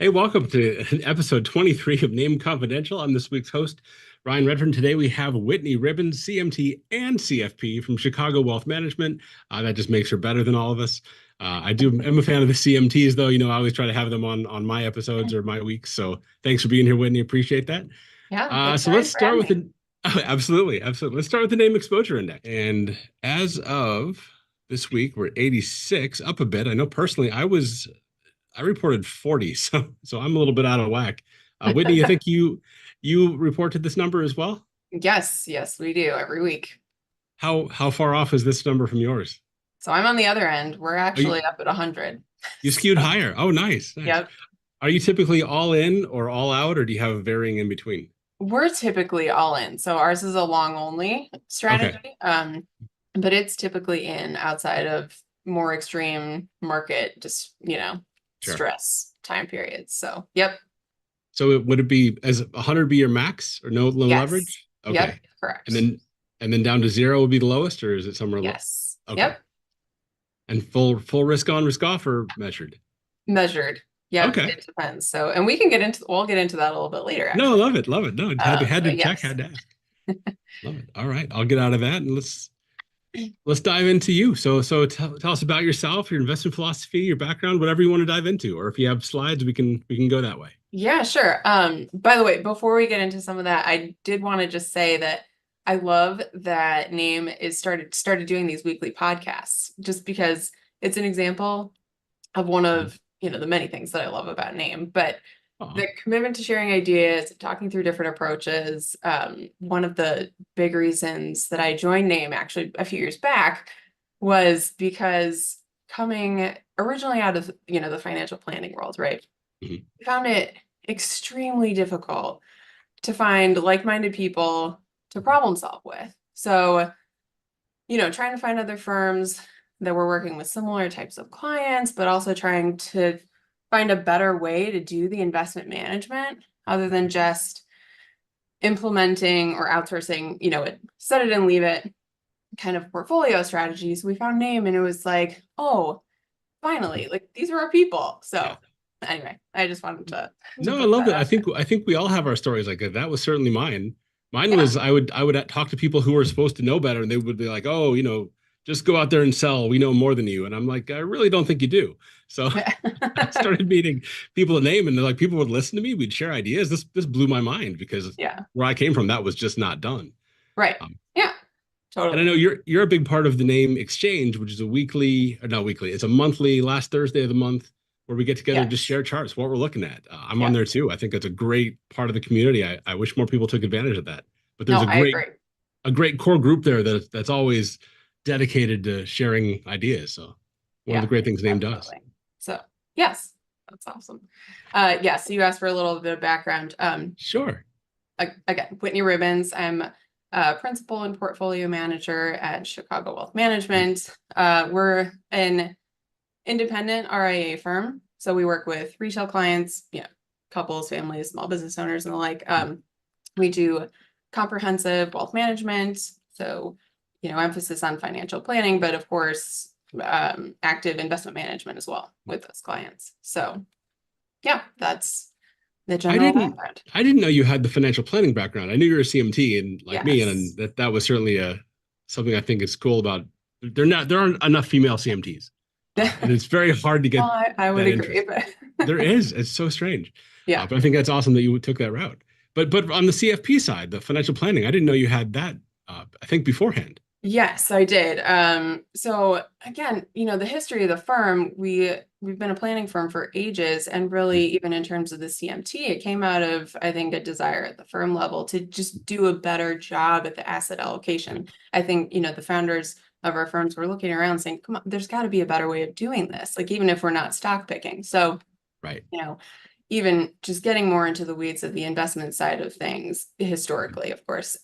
Hey, welcome to episode 23 of NAAIM Confidential. I'm this week's host, Ryan Redfern. Today we have Whitney Ribbens, CMT and CFP from Chicago Wealth Management. That just makes her better than all of us. I'm a fan of the CMTs, though. I always try to have them on my episodes or my weeks. So thanks for being here, Whitney. Appreciate that. Yeah, thanks, So Ryan, let's for start having with me. the absolutely, absolutely. Let's start with the name exposure index. And as of this week, we're 86, up a bit. I know personally, I reported 40, so I'm a little bit out of whack. Whitney, I think you reported this number as well. Yes, we do every week. How far off is this number from yours? So I'm on the other end. We're Are you actually up at 100. you skewed So, higher? Oh, nice, nice. yep. Are you typically all in or all out, or do you have a varying in between? We're typically all in. So ours is a long only Okay, strategy. But it's typically in outside of more extreme market, just, sure. stress time periods. So, yep. So would it be as 100 be your max or no Yes. leverage? Yep. Okay, and Correct. then down to zero would be the lowest, or is it somewhere low? Yes. Okay, Yep. and full risk on, risk off, or measured? Measured. Yep. Okay. It depends. So, and we'll get into that a little bit later, No, actually. love it, love it. No, had to But check, yes. had to ask. Love it. All right, I'll get out of that and let's dive into you. So tell us about yourself, your investment philosophy, your background, whatever you want to dive into, or if you have slides, we can go that way. Yeah, sure. By the way, before we get into some of that, I did want to just say that I love that NAME is started doing these weekly podcasts, just because it's an example of one Mhm. of, the many things that I love about NAME. But Aw. the commitment to sharing ideas, talking through different approaches, one of the big reasons that I joined NAME actually a few years back was because coming originally out of, the financial planning world, right? Mhm. I found it extremely difficult to find like-minded people to problem solve with. So, trying to find other firms that were working with similar types of clients, but also trying to find a better way to do the investment management other than just implementing or outsourcing, set it and leave it kind of portfolio strategies. We found NAME and it was like, oh, Mhm. finally, like these are our people. Yeah. So anyway, I just wanted to No, I put love that it. out there. I think we all have our stories like that. That was certainly mine. Mine Yeah. was I would talk to people who were supposed to know better, and they would be like, "Oh, just go out there and sell. We know more than you." And I'm like, I really don't think you do. So I started meeting people to name, and they're like, people would listen to me. We'd share ideas. This blew my mind because Yeah. where I came from, that was just not done. Right. Um, Yeah. and I Totally. know you're a big part of the Name Exchange, which is a weekly, or not weekly, it's a monthly last Thursday of the month where we get together and just Yes. share charts, what we're looking at. I'm on Yeah. there too. I think that's a great part of the community. I wish more people took advantage of that. But No, there's I agree. a great core group there that's always dedicated to sharing ideas. So one of the Yeah, great things Name does. definitely. So yes, that's awesome. Yes, so you asked for a little bit of background. Sure. Again, Whitney Ribbens. I'm a principal and portfolio manager at Chicago Wealth Management. We're an independent RIA firm. So we work with retail clients, couples, families, small business owners, and the like. We do comprehensive wealth management. So, emphasis on financial planning, but of course, active investment management as well with those clients. So, yeah, that's the I general didn't background. I didn't know you had the financial planning background. I knew you were a CMT and like me, and Yes. that was certainly a something I think is cool about. There aren't enough female CMTs, and it's very hard to Well, get I would that agree, interest. but There is. It's so strange, yeah. but I think that's awesome that you took that route. But on the CFP side, the financial planning, I didn't know you had that. I think beforehand. Yes, I did. So again, the history of the firm, we've been a planning firm for ages, and really even in terms of the CMT, it came out of, I think, a desire at the firm level to just do a better job at the asset Yeah. allocation. I think, the founders of our firms were looking around saying, come on, there's got to be a better way of doing this, like even if we're not stock picking. So, Right. you know, even just getting more into the weeds of the investment side of things historically, of course.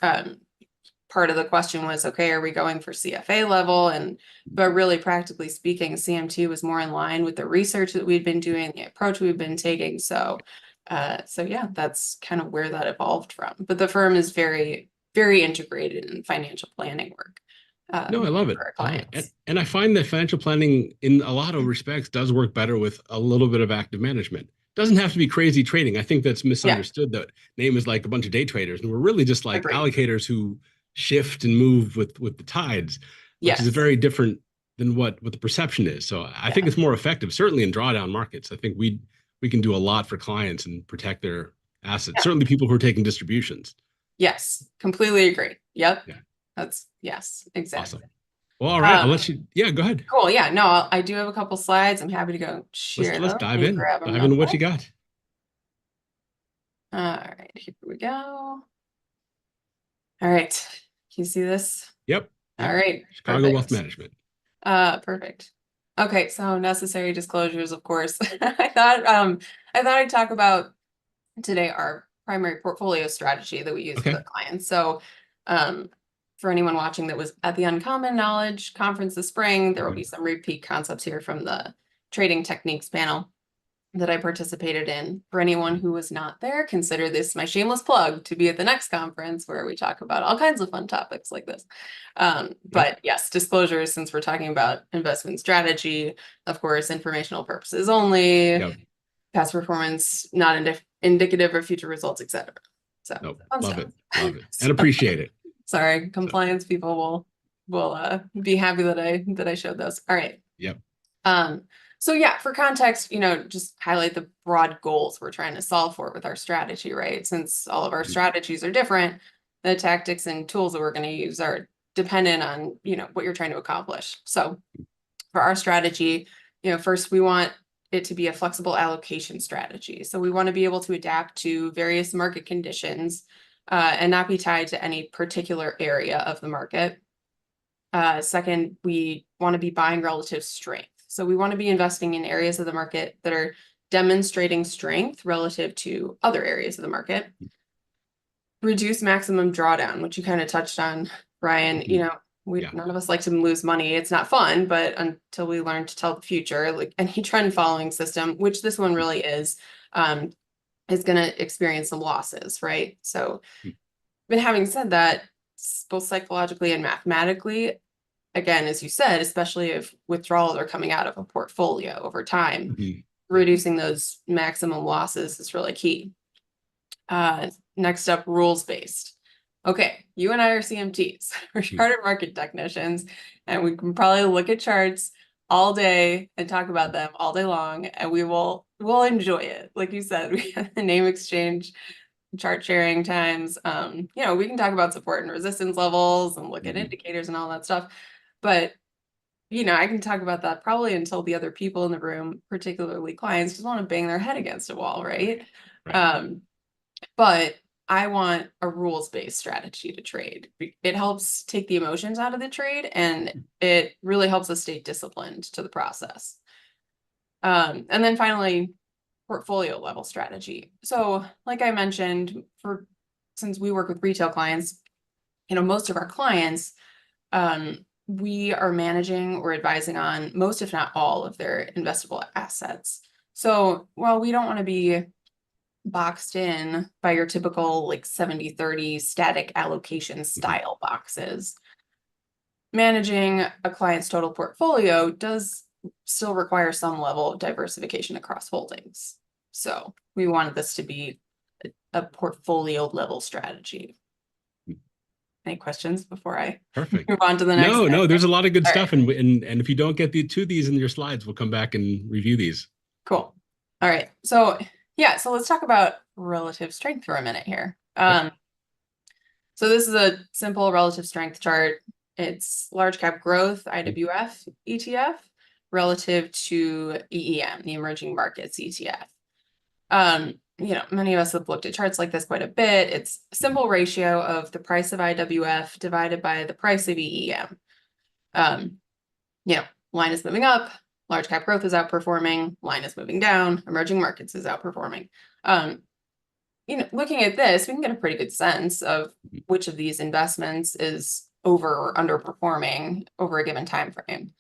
Part of the question was, okay, are we going for CFA level? But really practically speaking, CMT was more in line with the research that we'd been doing, the approach we've been taking. So yeah, that's kind of where that evolved from. But the firm is very, very integrated in financial planning work No, I love it. for our I love it. clients. And I find that financial planning, in a lot of respects, does work better with a little bit of active management. doesn't have to be crazy trading. I think that's Yeah, misunderstood that NAAIM is like a bunch of day traders, and we're really just like agreed. allocators who shift and move with the tides, which is Yes. very different than what the perception is. So I think Yeah. it's more effective, certainly in drawdown markets. I think we can do a lot for clients and protect their assets. Yeah. Certainly people who are taking distributions. Yes. Completely agree. Yep. Yeah. That's yes, exactly. Awesome. Well, all right. I'll let you. Yeah, go ahead. Cool. Yeah. No, I do have a couple slides. I'm happy to go share Let's them. dive Let me in. grab them Dive real into what quick. you got. All right, here we go. All right. Can you see this? Yep. All right. Chicago Wealth Perfect. Management. Perfect. Okay, so necessary disclosures, of course. I thought I'd talk about today our primary portfolio strategy that we use with Okay. our clients. So, for anyone watching that was at the Uncommon Knowledge Conference this spring, there will be some repeat concepts here from the trading techniques panel that I participated in. For anyone who was not there, consider this my shameless plug to be at the next conference where we talk about all kinds of fun topics like this. But yes, disclosures, since we're talking about investment strategy, of course, informational purposes only, Yep. past performance, not indicative of future results, etc. So Nope. fun Love stuff. it. Love it. And appreciate it. Sorry, compliance people will be happy that I showed those. All right. Yep. So yeah, for context, just highlight the broad goals we're trying to solve for with our strategy, right? Since all of our strategies are different, the tactics and tools that we're going to use are dependent on, what you're trying to accomplish. So for our strategy, first we want it to be a flexible allocation strategy. So we want to be able to adapt to various market conditions and not be tied to any particular area of the market. Second, we want to be buying relative strength. So we want to be investing in areas of the market that are demonstrating strength relative to other areas of the market. Reduce maximum drawdown, which you kind of touched on, Ryan. None of us like to lose money. It's not fun, but until we learn to tell the future, like any trend following system, which this one really is going to experience some losses, right? So, but having said that, both psychologically and mathematically, again, as you said, especially if withdrawals are coming out of a portfolio over time, reducing those maximum losses is really key. Next up, rules-based. Okay, you and I are CMTs. We're chartered market technicians, and we can probably look at charts all day and talk about them all day long, and we'll enjoy it. Like you said, we have the name exchange, chart sharing times. We can talk about support and resistance levels and look at indicators and all that stuff. But, I can talk about that probably until the other people in the room, particularly clients, just want to bang their head against a wall, right? But I want a rules-based strategy to trade. It helps take the emotions out of the trade, and it really helps us stay disciplined to the process. And then finally, portfolio level strategy. So like I mentioned, since we work with retail clients, most of our clients, we are managing or advising on most, if not all, of their investable assets. So while we don't want to be boxed in by your typical like 70-30 static allocation style boxes, managing a client's total portfolio does still require some level of diversification across holdings. So we wanted this to be a portfolio level strategy. Any questions before I move on to the next? No, there's a lot of good stuff. Right. And if you don't get to these in your slides, we'll come back and review these. Cool. All right. So yeah, so let's talk about relative strength for a minute here. So this is a simple relative strength chart. It's large cap growth IWF ETF relative to EEM, the emerging markets ETF. Many of us have looked at charts like this quite a bit. It's a simple ratio of the price of IWF divided by the price of EEM. Line is moving up, large cap growth is outperforming, line is moving down, emerging markets is outperforming. Looking at this, we can get a pretty good sense of which of these investments is over or underperforming over a given time frame.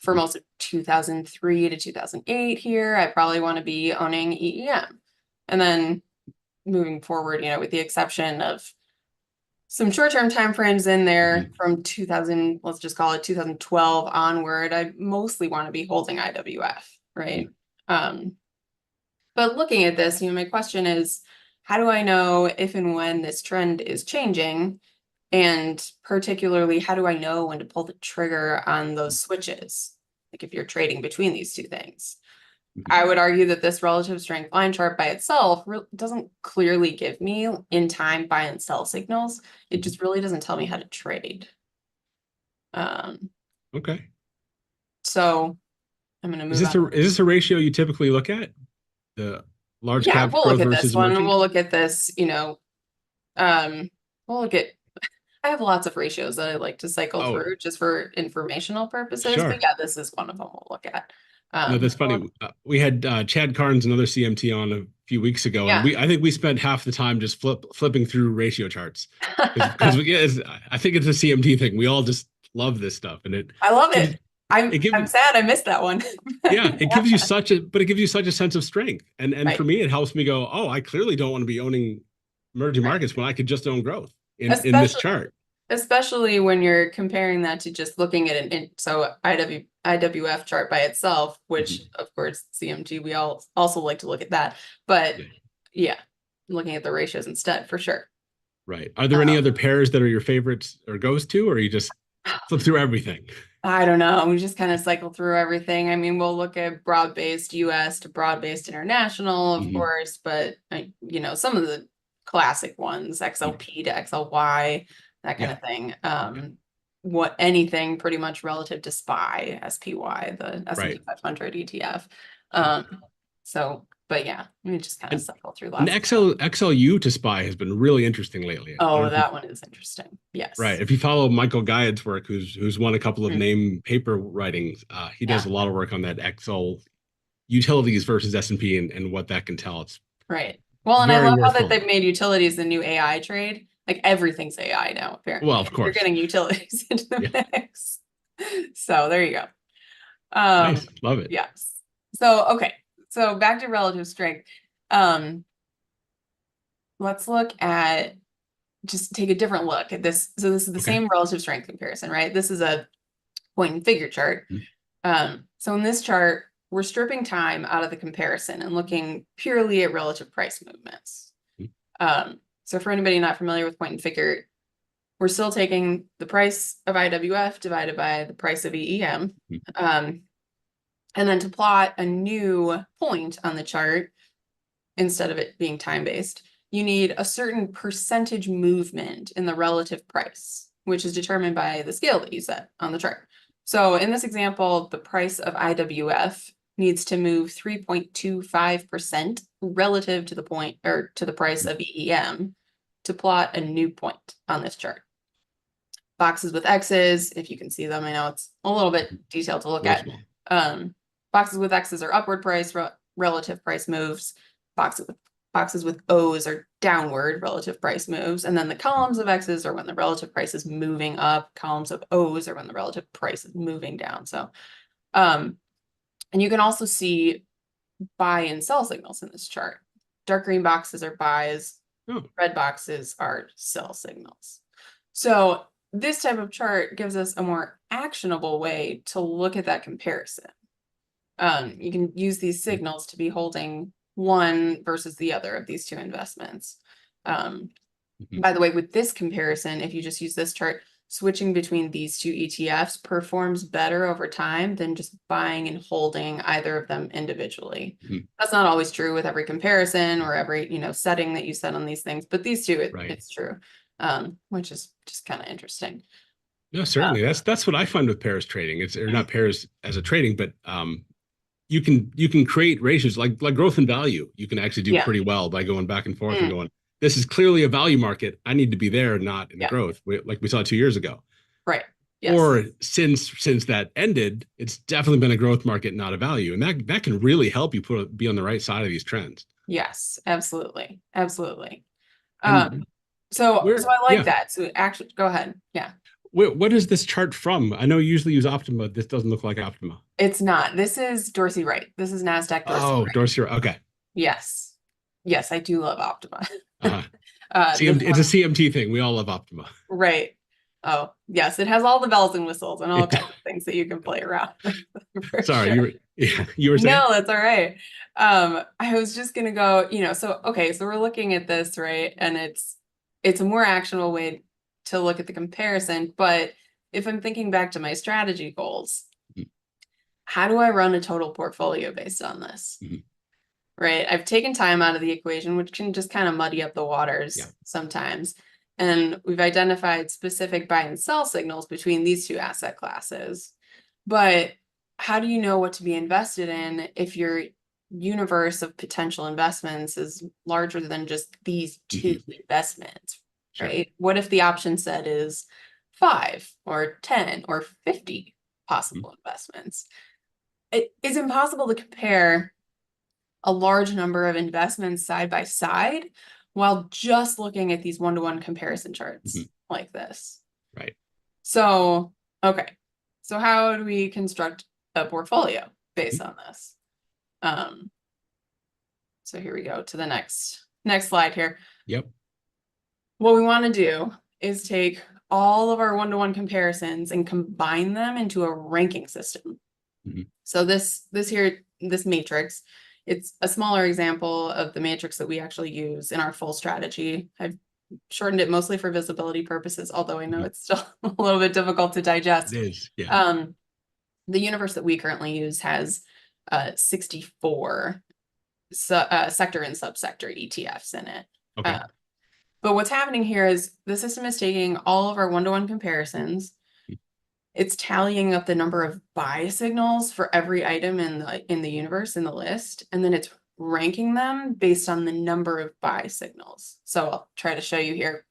For most of 2003 to 2008 here, I probably want to be owning EEM. And then moving forward, with the exception of some short-term timeframes in there from 2000, let's just call it 2012 onward, I mostly want to be holding IWF, right? But looking at this, my question is, how do I know if and when this trend is changing? And particularly, how do I know when to pull the trigger on those switches? Like if you're trading between these two things. I would argue that this relative strength line chart by itself doesn't clearly give me in time buy and sell signals. It just really doesn't tell me how to trade. Okay. So I'm going to move on. Is this a ratio you typically look at? The large cap we'll growth look at versus this one. emerging? We'll look at this, we'll look at, I have lots of ratios that I like to cycle through just for informational purposes. Sure. But yeah, this is one of them we'll look at. No, that's funny. We had Chad Carnes, another CMT, on a few weeks ago, and I think we spent half the time just flipping through ratio charts because I think it's a CMT thing. We all just love this stuff, and I love it. I'm sad I missed that one. It gives you such a sense of strength, and for me, it helps me go, oh, I clearly don't want to be owning emerging markets when I could just own growth in this chart. Especially when you're comparing that to just looking at IWF chart by itself, which of course CMT, we all also like to look at that, but looking at the ratios instead for sure. Right. Are there any other pairs that are your favorites or goes to, or you just flip through everything? I don't know. We just kind of cycle through everything. I mean, we'll look at broad-based US to broad-based international, of course, but some of the classic ones, XLP to XLY, that kind of thing. Anything pretty much relative to SPY, the S&P 500 ETF. But yeah, we just kind of cycle through lots. And XLU to SPY has been really interesting lately. Oh, that one is interesting. Yes. Right. If you follow Michael Guyad's work, who's won a couple of NAAIM paper writings, he does a lot of work on that XL utilities versus S&P and what that can tell. It's right. Well, and I love how that they've made utilities the new AI trade. Like everything's AI now, apparently. Well, of course. You're getting utilities into the mix. So there you go. Nice. Love it. Yes. So, okay. So back to relative strength. Let's look at, just take a different look at this. So this is the same relative strength comparison, right? This is a point and figure chart. So in this chart, we're stripping time out of the comparison and looking purely at relative price movements. So for anybody not familiar with point and figure, we're still taking the price of IWF divided by the price of EEM. And then to plot a new point on the chart, instead of it being time-based, you need a certain percentage movement in the relative price, which is determined by the scale that you set on the chart. So in this example, the price of IWF needs to move 3.25% relative to the point, or to the price of EEM, to plot a new point on this chart. Boxes with X's, if you can see them, I know it's a little bit detailed to look at. Boxes with X's are upward price, relative price moves. Boxes with O's are downward relative price moves. And then the columns of X's are when the relative price is moving up. Columns of O's are when the relative price is moving down. So, and you can also see buy and sell signals in this chart. Dark green boxes are buys. Red boxes are sell signals. So this type of chart gives us a more actionable way to look at that comparison. You can use these signals to be holding one versus the other of these two investments. By the way, with this comparison, if you just use this chart, switching between these two ETFs performs better over time than just buying and holding either of them individually. That's not always true with every comparison or every setting that you set on these things, but these two, it's true, which is just kind of interesting. No, certainly. That's what I find with pairs trading. It's not pairs as a trading, but you can create ratios like growth and value. You can actually do pretty well by going back and forth and going, this is clearly a value market. I need to be there, not in the growth, like we saw 2 years ago. Right. Yes. Or since that ended, it's definitely been a growth market, not a value, and that can really help you be on the right side of these trends. Yes, absolutely, absolutely. So I like that. So actually, go ahead. Yeah. What is this chart from? I know you usually use Optima. This doesn't look like Optima. It's not. This is Dorsey Wright. This is NASDAQ Dorsey Wright. Dorsey Wright. Okay. Yes. Yes, I do love Optima. It's a CMT thing. We all love Optima. Right. Oh, Yes, it has all the bells and whistles and all It kinds of things that you can play around with, for Sorry, sure. you were saying? No, that's all right. I was just gonna go, so okay, so we're looking at this, right? And it's a more actionable way to look at the comparison. But if I'm thinking back to my strategy goals, Mhm. how do I run a total portfolio based on this? Mhm. Right? I've taken time out of the equation, which can just kind of muddy up the waters Yeah. sometimes. And we've identified specific buy and sell signals between these two asset classes. But how do you know what to be invested in if your universe of potential investments is larger than just these two investments, Sure. right? What if the option set is 5 or 10 or 50 possible investments? It is impossible to compare a large number of investments side by side while just looking at these one-to-one comparison charts like this. Right. So, okay. So how do we construct a portfolio based on this? So here we go to the next slide here. Yep. What we want to do is take all of our one-to-one comparisons and combine them into a ranking system. So this matrix, it's a smaller example of the matrix that we actually use in our full strategy. I've shortened it mostly for visibility purposes, although I know it's still a little bit difficult to digest. It is, yeah. The universe that we currently use has 64 sector and subsector ETFs in it. Okay. But what's happening here is the system is taking all of our one-to-one comparisons. It's tallying up the number of buy signals for every item in the universe in the list, and then it's ranking them based on the number of buy signals. So I'll try to show you here.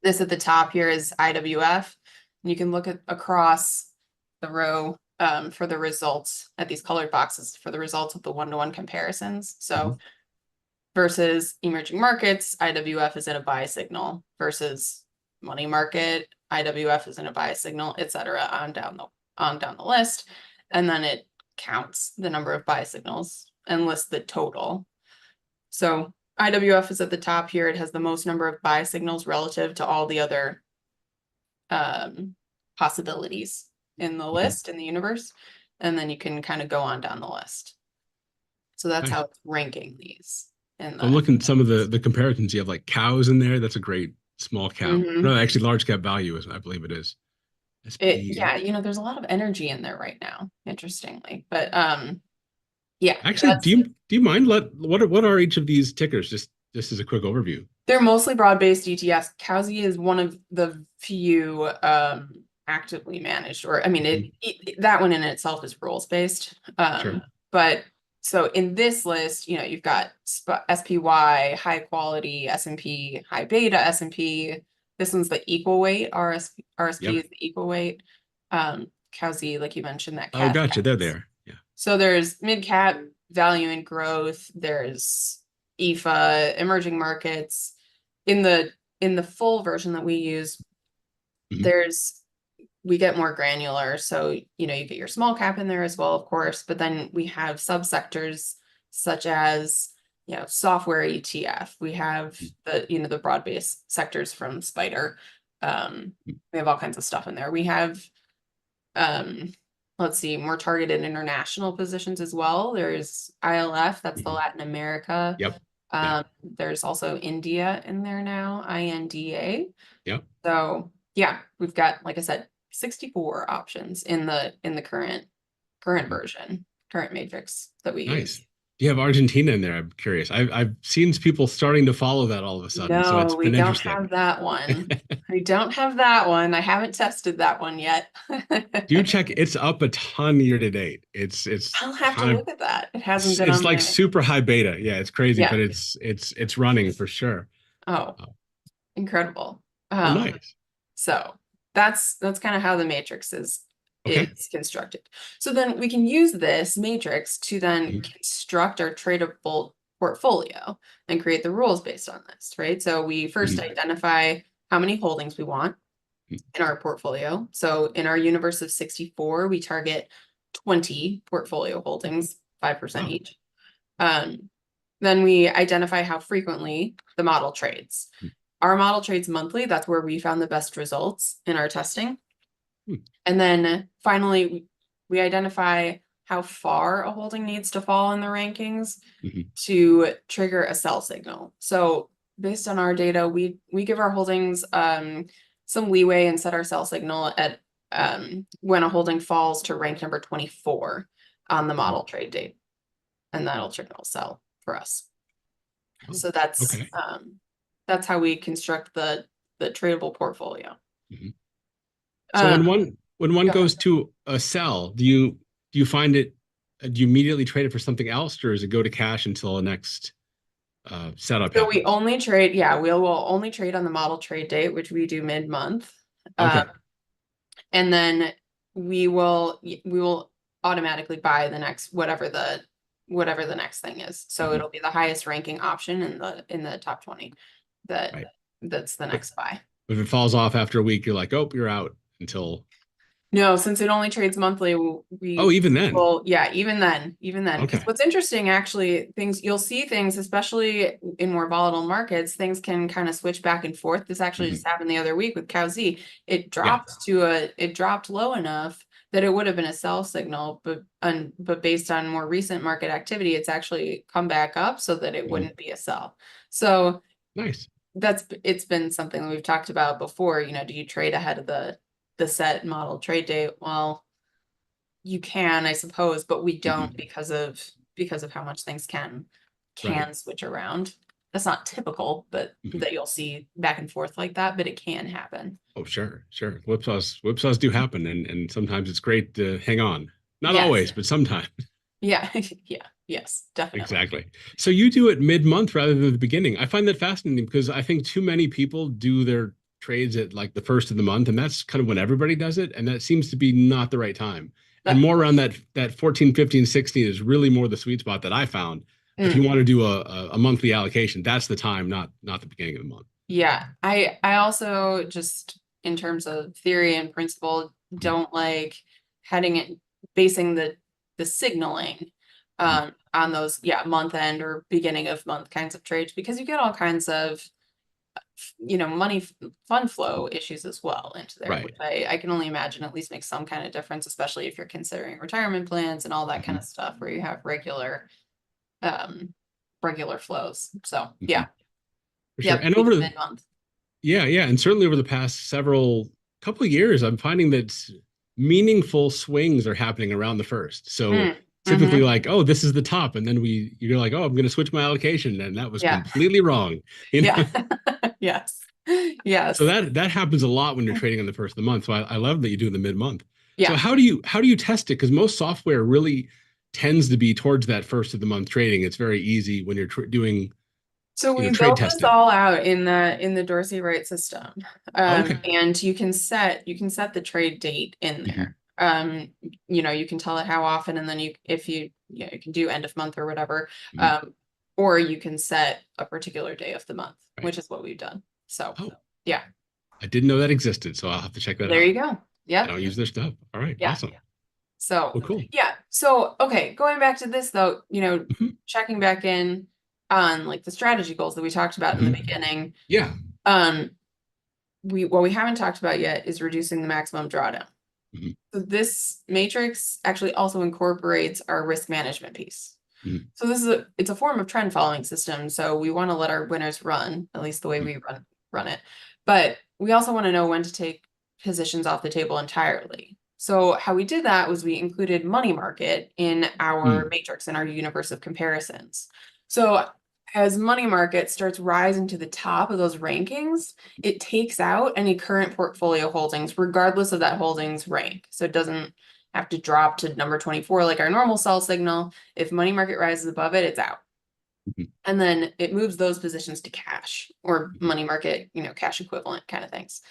This at the top here is IWF, and you can look at across the row for the results at these colored boxes for the results of the one-to-one comparisons. So versus emerging markets, IWF is in a buy signal, versus money market, IWF is in a buy signal, etc. on down the list. And then it counts the number of buy signals and lists the total. So IWF is at the top here. It has the most number of buy signals relative to all the other possibilities in the list, in the universe. And then you can kind of go on down the list. So that's how it's ranking these. I'm looking at some of the comparisons. You have like cows in there. That's a great small cap. No, actually large cap value is, I believe it is. Yeah, there's a lot of energy in there right now, interestingly. But yeah. Actually, do you mind what are each of these tickers? Just as a quick overview. They're mostly broad-based ETFs. COWSI is one of the few actively managed, or I mean, that one in itself is rules-based. Sure. But so in this list, you've got SPY, high quality, S&P, high beta S&P. This one's the equal weight. RSP is the equal weight. COWSI, like you mentioned, that. Oh, gotcha. They're there. Yeah. So there's mid cap, value and growth. There's EFA, emerging markets. In the full version that we use, we get more granular. So, you get your small cap in there as well, of course, but then we have subsectors such as, software ETF. We have the broad-based sectors from Spider. We have all kinds of stuff in there. We have, let's see, more targeted international positions as well. There's ILF, that's the Latin America. There's also India in there now, INDA. So yeah, we've got, like I said, 64 options in the current version, current matrix that we use. Do you have Argentina in there? I'm curious. I've seen people starting to follow that all of a sudden. No, so it's been don't have that one. We don't have that one. I haven't tested that one yet. Do you check? It's up a ton year to date. I'll have to look at that. It hasn't been. It's like super high beta. Yeah, it's crazy, but it's running for sure. Oh, incredible. Nice. So that's kind of how the matrix is constructed. So then we can use this matrix to then construct our tradable portfolio and create the rules based on this, right? So we first identify how many holdings we want in our portfolio. So in our universe of 64, we target 20 portfolio holdings, 5% each. Then we identify how frequently the model trades. Our model trades monthly. That's where we found the best results in our testing. Hmm. And then finally, we identify how far a holding needs to fall in the rankings to trigger a sell signal. So based on our data, we give our holdings some leeway and set our sell signal at when a holding falls to rank number 24 on the model trade date, and that'll trigger a sell for us. Oh, So okay. that's how we construct the tradable portfolio. So when one Go ahead. goes to a sell, do you find it? Do you immediately trade it for something else, or does it go to cash until the next setup So happens? we only trade, we'll only trade on the model trade date, which we do mid-month. Okay. And then we will automatically buy the next whatever the next thing is. So it'll be the highest ranking option in the top 20 Right. that's the next buy. If it falls off after a week, you're like, oh, you're out until. No, since it only trades monthly, Oh, even then. well, yeah, even then. Because Okay. what's interesting, actually, you'll see things, especially in more volatile markets, things can kind of switch back and forth. This actually just happened the other week with CowZ. It dropped it dropped low enough that it would have been a sell signal, but based on more recent market activity, it's actually come back up so that it wouldn't be a sell. So Nice. it's been something that we've talked about before. Do you trade ahead of the set model trade date? Well, you can, I suppose, but we don't because of how much things can switch around. That's not typical, but that you'll see back and forth like that, but it can happen. Oh, sure. Whipsaws do happen, and sometimes it's great to hang on. Not Yes. always, but sometimes. Yeah. Yes, definitely. Exactly. So you do it mid-month rather than the beginning. I find that fascinating because I think too many people do their trades at like the first of the month, and that's kind of when everybody does it, and that seems to be not the right time. And more around that 14, 15, 16 is really more the sweet spot that I found. If you want to do a monthly allocation, that's the time, not the beginning of the month. Yeah. I also, just in terms of theory and principle, don't like basing the signaling on those month end or beginning of month kinds of trades, because you get all kinds of money fund flow issues as well into there, which I can only imagine at least makes some kind of difference, especially if you're considering retirement plans and all that kind of stuff where you have regular flows. So yeah. For sure. And over the mid-month. Yeah, and certainly over the past couple of years, I'm finding that meaningful swings are happening around the first. So typically like, oh, this is the top. And then you're like, oh, I'm going to switch my allocation. And that was completely wrong. Yes. Yes. So that happens a lot when you're trading on the first of the month. So I love that you do the mid-month. Yeah. So how do you test it? Because most software really tends to be towards that first of the month trading. It's very easy when you're doing. So we built this all out in the Dorsey Wright system. And you can set the trade date in there. You can tell it how often, and then you can do end of month or whatever. Or you can set a particular day of the month, which is what we've done. So yeah. I didn't know that existed, so I'll have to check that out. There you go. Yeah. I don't use their stuff. All right. Yeah. Awesome. So cool. Yeah. So okay, going back to this though, checking back in on like the strategy goals that we talked about in the beginning. Yeah. What we haven't talked about yet is reducing the maximum drawdown. So this matrix actually also incorporates our risk management piece. So it's a form of trend following system. So we want to let our winners run, at least the way we run it. But we also want to know when to take positions off the table entirely. So how we did that was we included money market in our matrix, in our universe of comparisons. So as money market starts rising to the top of those rankings, it takes out any current portfolio holdings, regardless of that holdings rank. So it doesn't have to drop to number 24 like our normal sell signal. If money market rises above it, it's out. And then it moves those positions to cash or money market, cash equivalent kind of things.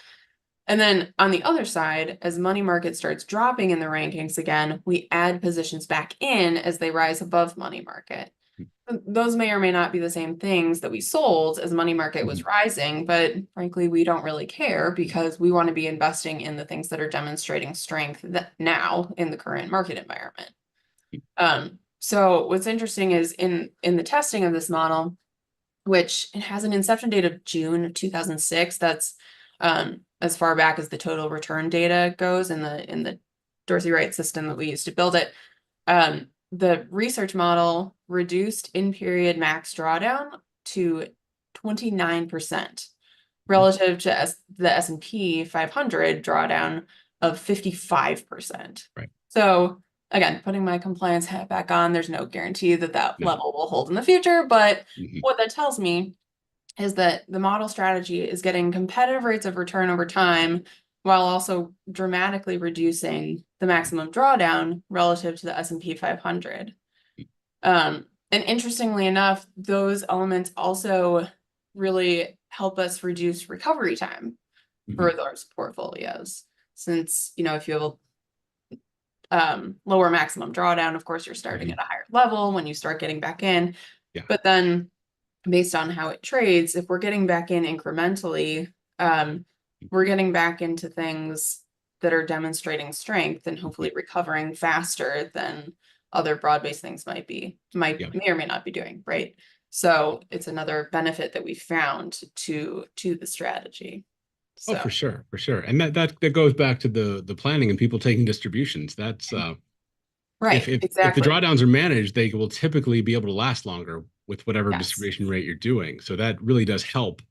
And then on the other side, as money market starts dropping in the rankings again, we add positions back in as they rise above money market. Those may or may not be the same things that we sold as money market was rising, but frankly, we don't really care because we want to be investing in the things that are demonstrating strength now in the current market environment. So what's interesting is in the testing of this model, which it has an inception date of June of 2006, that's as far back as the total return data goes in the Dorsey Wright system that we used to build it. The research model reduced in-period max drawdown to 29% relative to the S&P 500 drawdown of 55%. Right. So again, putting my compliance hat back on, there's no guarantee that No. level will hold in the future, but what that tells me is that the model strategy is getting competitive rates of return over time while also dramatically reducing the maximum drawdown relative to the S&P 500. And interestingly enough, those elements also really help us reduce recovery time for those portfolios. Since, if you have lower maximum drawdown, of course, you're starting at a higher level when you start getting back in. Yeah. But then based on how it trades, if we're getting back in incrementally, we're getting back into things that are demonstrating strength and hopefully recovering faster than other broad-based things may or may not be doing, right? So it's another benefit that we found to the strategy. So. Oh, for sure. And that goes back to the planning and people taking distributions. That's right. If Exactly. the drawdowns are managed, they will typically be able to last longer with whatever distribution rate you're doing. So that really does help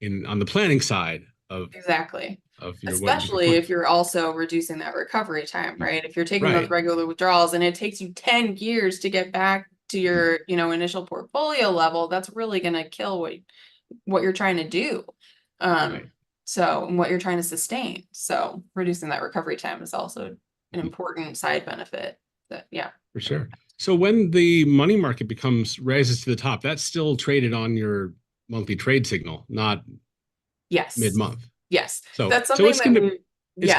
on the planning side of exactly. Of especially if you're also reducing that recovery time, right? If you're taking those regular withdrawals and it takes you 10 years to get back to your, initial portfolio level, that's really going to kill what you're trying to do. So, and what you're trying to sustain. So reducing that recovery time is also an important side benefit. For sure. So when the money market rises to the top, that's still traded on your monthly trade signal, not mid-month. Yes. So that's something it's gonna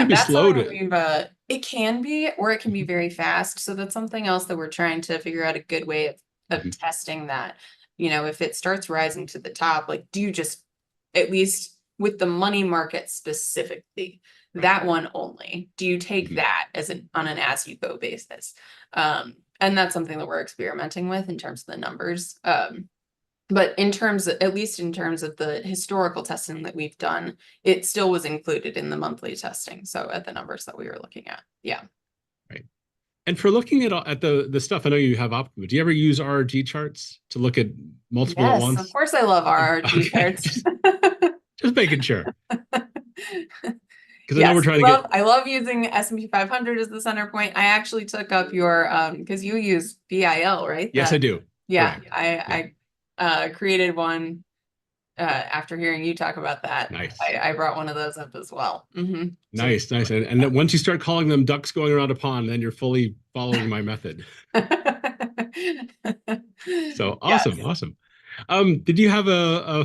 be slow it can be, or it can be very fast. So that's something else that we're trying to figure out a good way of testing that. If it starts rising to the top, like, do you just, at least with the money market specifically, that one only, do you take that on an as-you-go basis? And that's something that we're experimenting with in terms of the numbers. But at least in terms of the historical testing that we've done, it still was included in the monthly testing. So at the numbers that we were looking at. Yeah. Right. And for looking at the stuff, I know you have Optima. Do you ever use RRG charts to look at multiple at once? Of course I love RRG charts. Just making sure. Because I know we're trying to I love using S&P 500 as the center point. I actually took up your, because you use BIL, right? Yes, I do. Yeah. I created one after hearing you talk about that. Nice. I brought one of those up as well. Nice. And then once you start calling them ducks going around a pond, then you're fully following my method. So awesome. Did you have a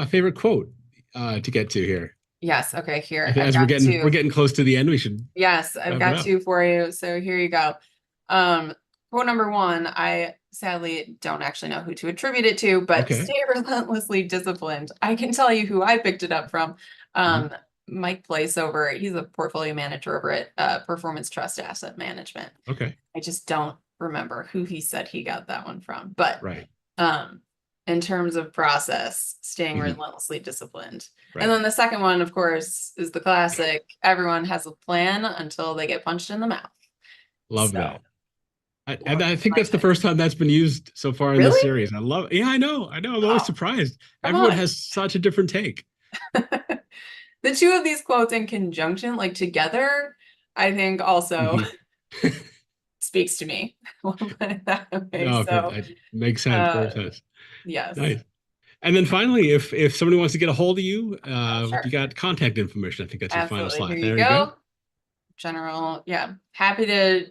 favorite quote to get to here? Yes. Okay. Here, as we're getting close to the end, we should. Yes, I've got two for you. So here you go. Quote number one, I sadly don't actually know who to attribute it to, but stay relentlessly disciplined. I can tell you who I picked it up from. Mike Place he's a portfolio manager over at Performance Trust Asset Management. Okay. I just don't remember who he said he got that one from, but in terms of process, staying relentlessly disciplined. And then the second one, of course, is the classic, everyone has a plan until they get punched in the mouth. Love that. I think that's the first time that's been used so far in this series. I love it. Yeah, I know. I'm always surprised. Everyone has such a different take. The two of these quotes in conjunction, like together, I think also speaks to me. It makes sense. Yes. Nice. And then finally, if somebody wants to get a hold of you, you got contact information. I think that's your final slide. There you go. General, happy to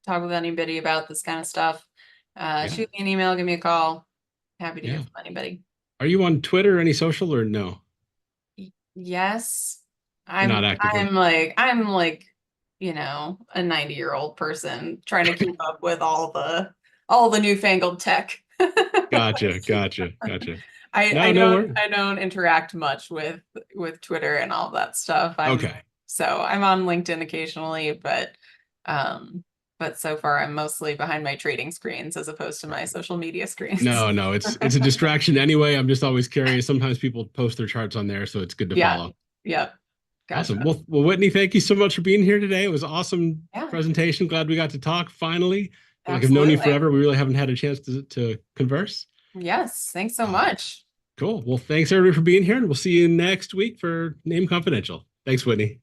talk with anybody about this kind of stuff. Shoot me an email, give me a call. Happy to hear from anybody. Are you on Twitter, any social, or no? Yes. I'm not actively. I'm like, a 90-year-old person trying to keep up with all the newfangled tech. Gotcha. I don't interact much with Twitter and all that stuff. So I'm on LinkedIn occasionally, but so far I'm mostly behind my trading screens as opposed to my social media screens. No, it's a distraction anyway. I'm just always curious. Sometimes people post their charts on there, so it's good to follow. Yep. Gotcha. Awesome. Well, Whitney, thank you so much for being here today. It was an awesome Yeah. presentation. Glad we got to talk finally. Like I've known you forever. We really haven't had a chance to converse. Yes. Thanks so much. Cool. Well, thanks everybody for being here, and we'll see you next week for NAAIM Confidential. Thanks, Whitney.